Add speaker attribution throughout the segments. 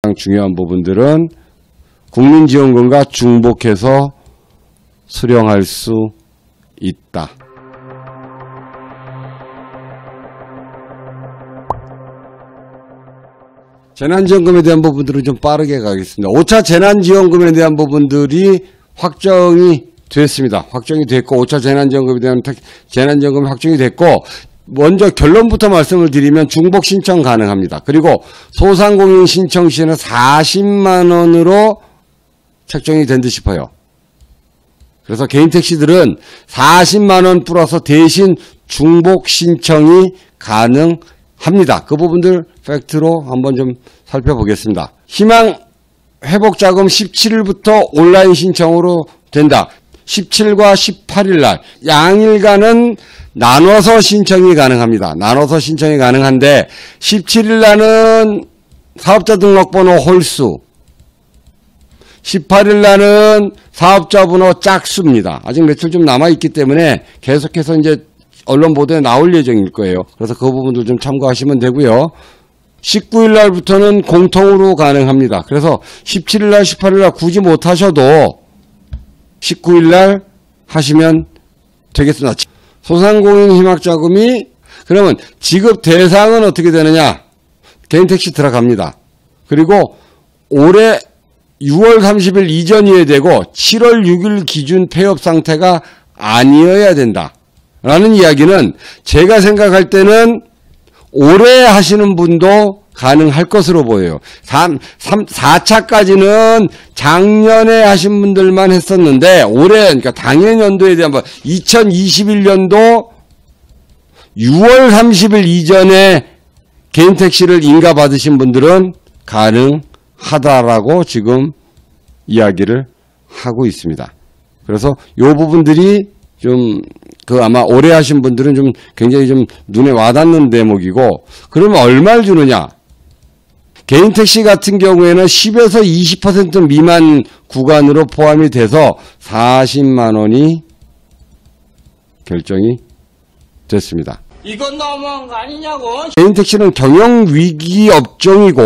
Speaker 1: 가장 중요한 부분들은 국민지원금과 중복해서 수령할 수 있다. 재난지원금에 대한 부분들은 좀 빠르게 가겠습니다. 5차 재난지원금에 대한 부분들이 확정이 됐습니다. 확정이 됐고 5차 재난지원금에 대한 재난지원금이 확정이 됐고 먼저 결론부터 말씀을 드리면 중복 신청 가능합니다. 그리고 소상공인 신청 시에는 40만 원으로 책정이 된 듯 싶어요. 그래서 개인 택시들은 40만 원 플러스 대신 중복 신청이 가능합니다. 그 부분들 팩트로 한번 좀 살펴보겠습니다. 희망 회복자금 17일부터 온라인 신청으로 된다. 17과 18일 날 양일간은 나눠서 신청이 가능합니다. 나눠서 신청이 가능한데 17일 날은 사업자 등록번호 홀수, 18일 날은 사업자 번호 짝수입니다. 아직 며칠 좀 남아있기 때문에 계속해서 이제 언론 보도에 나올 예정일 거예요. 그래서 그 부분들 좀 참고하시면 되고요. 19일 날부터는 공통으로 가능합니다. 그래서 17일 날, 18일 날 굳이 못하셔도 19일 날 하시면 되겠습니다. 소상공인 희망자금이 그러면 지급 대상은 어떻게 되느냐? 개인 택시 들어갑니다. 그리고 올해 6월 30일 이전이어야 되고 7월 6일 기준 폐업 상태가 아니어야 된다. 라는 이야기는 제가 생각할 때는 올해 하시는 분도 가능할 것으로 보여요. 4차까지는 작년에 하신 분들만 했었는데 올해 그러니까 당해 연도에 대한 2021년도 6월 30일 이전에 개인 택시를 인가 받으신 분들은 가능하다라고 지금 이야기를 하고 있습니다. 그래서 이 부분들이 좀 아마 오래 하신 분들은 좀 굉장히 좀 눈에 와닿는 대목이고, 그러면 얼마를 주느냐? 개인 택시 같은 경우에는 10에서 20% 미만 구간으로 포함이 돼서 40만 원이 결정이 됐습니다.
Speaker 2: 이건 너무한 거 아니냐고.
Speaker 1: 개인 택시는 경영위기 업종이고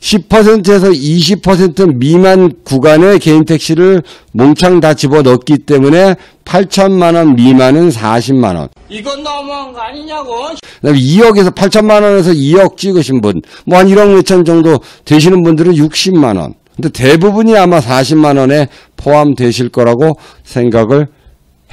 Speaker 1: 10%에서 20% 미만 구간의 개인 택시를 몽창 다 집어넣기 때문에 8천만 원 미만은 40만 원.
Speaker 2: 이건 너무한 거 아니냐고.
Speaker 1: 그다음에 2억에서 8천만 원에서 2억 찍으신 분, 뭐 한 1억 몇천 정도 되시는 분들은 60만 원. 근데 대부분이 아마 40만 원에 포함되실 거라고 생각을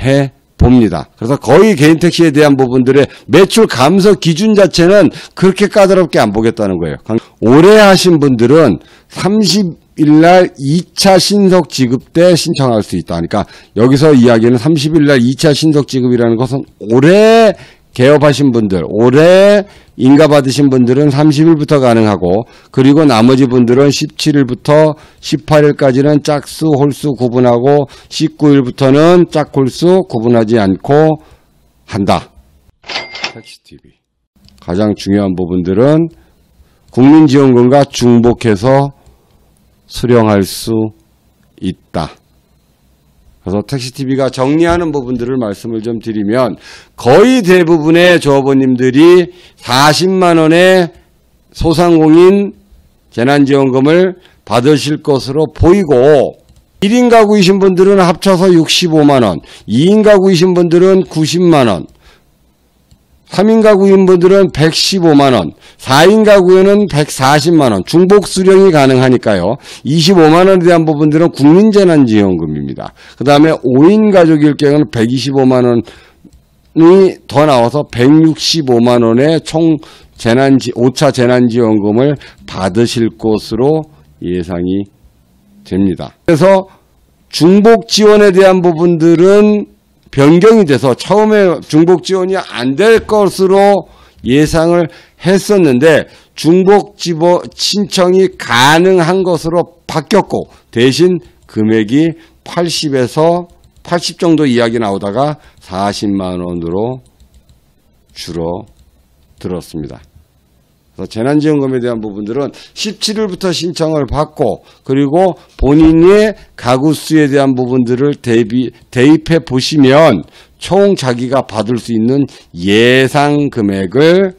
Speaker 1: 해 봅니다. 그래서 거의 개인 택시에 대한 부분들의 매출 감소 기준 자체는 그렇게 까다롭게 안 보겠다는 거예요. 올해 하신 분들은 30일날 2차 신속 지급 때 신청할 수 있다. 그러니까 여기서 이야기는 30일날 2차 신속 지급이라는 것은 올해 개업하신 분들, 올해 인가 받으신 분들은 30일부터 가능하고, 그리고 나머지 분들은 17일부터 18일까지는 짝수, 홀수 구분하고 19일부터는 짝홀수 구분하지 않고 한다. 택시TV. 가장 중요한 부분들은 국민지원금과 중복해서 수령할 수 있다. 그래서 택시TV가 정리하는 부분들을 말씀을 좀 드리면 거의 대부분의 조합원님들이 40만 원의 소상공인 재난지원금을 받으실 것으로 보이고, 1인 가구이신 분들은 합쳐서 65만 원, 2인 가구이신 분들은 90만 원, 3인 가구인 분들은 115만 원, 4인 가구에는 140만 원, 중복 수령이 가능하니까요. 25만 원에 대한 부분들은 국민재난지원금입니다. 그 다음에 5인 가족일 경우는 125만 원이 더 나와서 165만 원의 총 5차 재난지원금을 받으실 것으로 예상이 됩니다. 그래서 중복 지원에 대한 부분들은 변경이 돼서 처음에 중복 지원이 안 될 것으로 예상을 했었는데 중복 신청이 가능한 것으로 바뀌었고, 대신 금액이 80에서 80 정도 이야기 나오다가 40만 원으로 줄어들었습니다. 그래서 재난지원금에 대한 부분들은 17일부터 신청을 받고, 그리고 본인의 가구 수에 대한 부분들을 대입해 보시면 총 자기가 받을 수 있는 예상 금액을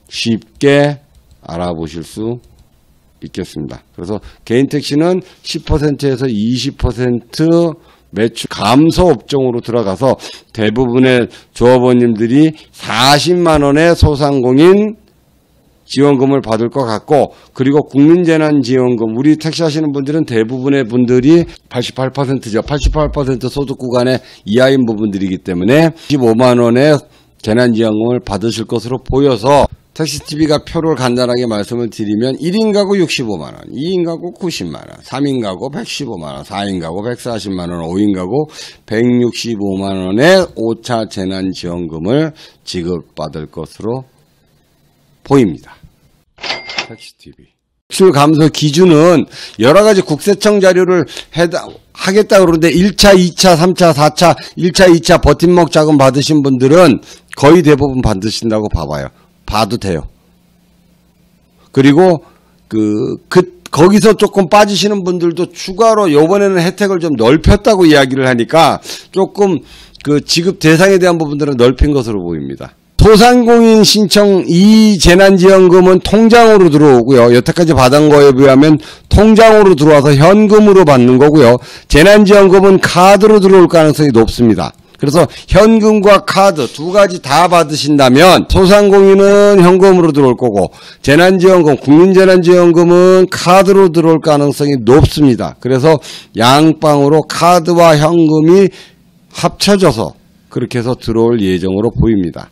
Speaker 1: 쉽게 알아보실 수 있겠습니다. 그래서 개인 택시는 10%에서 20% 매출 감소 업종으로 들어가서 대부분의 조합원님들이 40만 원의 소상공인 지원금을 받을 것 같고, 그리고 국민재난지원금, 우리 택시 하시는 분들은 대부분의 분들이 88%죠. 88% 소득 구간의 이하인 부분들이기 때문에 15만 원의 재난지원금을 받으실 것으로 보여서 택시TV가 표를 간단하게 말씀을 드리면 1인 가구 65만 원, 2인 가구 90만 원, 3인 가구 115만 원, 4인 가구 140만 원, 5인 가구 165만 원의 5차 재난지원금을 지급받을 것으로 보입니다. 택시TV. 매출 감소 기준은 여러 가지 국세청 자료를 하겠다 그러는데 1차, 2차, 3차, 4차, 1차, 2차 버팀목 자금 받으신 분들은 거의 대부분 받으신다고 봐도 돼요. 그리고 거기서 조금 빠지시는 분들도 추가로 요번에는 혜택을 좀 넓혔다고 이야기를 하니까 조금 지급 대상에 대한 부분들은 넓힌 것으로 보입니다. 소상공인 신청 이 재난지원금은 통장으로 들어오고요. 여태까지 받은 거에 비하면 통장으로 들어와서 현금으로 받는 거고요. 재난지원금은 카드로 들어올 가능성이 높습니다. 그래서 현금과 카드 두 가지 다 받으신다면 소상공인은 현금으로 들어올 거고, 재난지원금, 국민재난지원금은 카드로 들어올 가능성이 높습니다. 그래서 양방으로 카드와 현금이 합쳐져서 그렇게 해서 들어올 예정으로 보입니다.